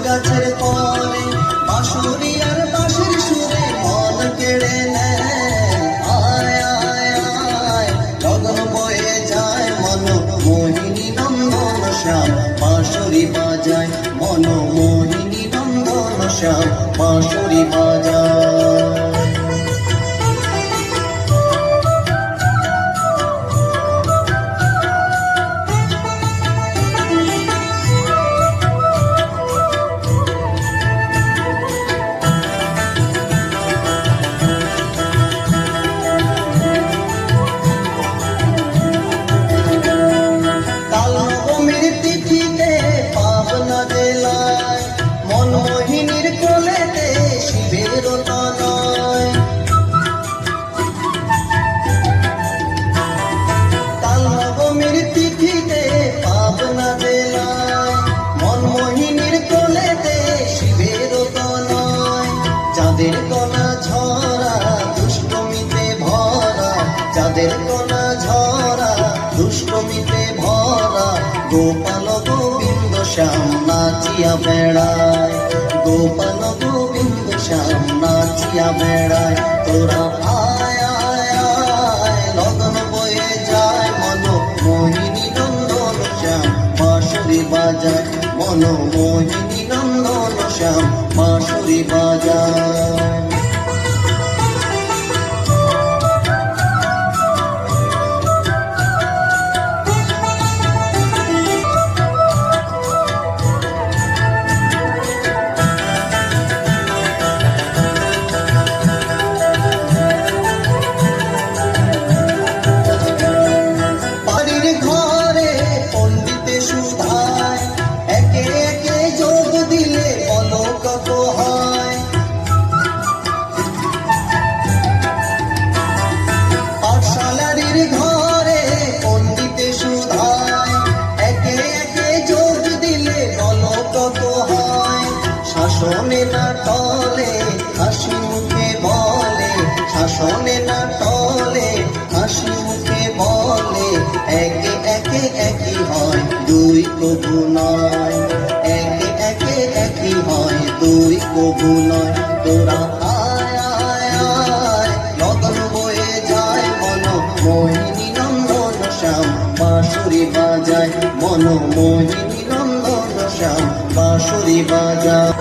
গাছের পরে বাঁশুরি আর বাঁশির সুরে মন কেড়ে নেয়। আয় আয় আয় গগন বয়ে যায় মন মোহিনী নন্দন শ্যাম বাঁশুরি বাজায় মন মোহিনী নন্দন শ্যাম বাঁশুরি বাজায়। মনমোহিনীর কোলেতে শিবের তনয় তাল নবমীর তিথিতে পাবনা জেলায় মনমোহিনীর কোলেতে শিবের তনয়। যাদের কণা ঝরা দুষ্টমিতে ভরা যাদের কণা ঝরা দুষ্টমিতে ভরা গোপাল গোবিন্দ শ্যাম নাচিয়া বেড়ায় গোপাল গোবিন্দ শ্যাম নাচিয়া বেড়ায়। তোরা আয় আয় আয় লগন বয়ে যায় মন মোহিনী নন্দন শ্যাম বাঁশুরি বাজায় মন মোহিনী নন্দন শ্যাম বাঁশুরি বাজায়। শাসনে না টলে হাসি মুখে বলে শাসনে না টলে হাসি মুখে বলে একে একে একই হয় দুই কবু নয় একে একে একই হয় দুই কবু নয়। তোরা আয় আয় আয় লগন বয়ে যায় মন মোহিনী নন্দন শ্যাম বাঁশুরি বাজায় মন মোহিনী নন্দন শ্যাম বাঁশুরি বাজায়।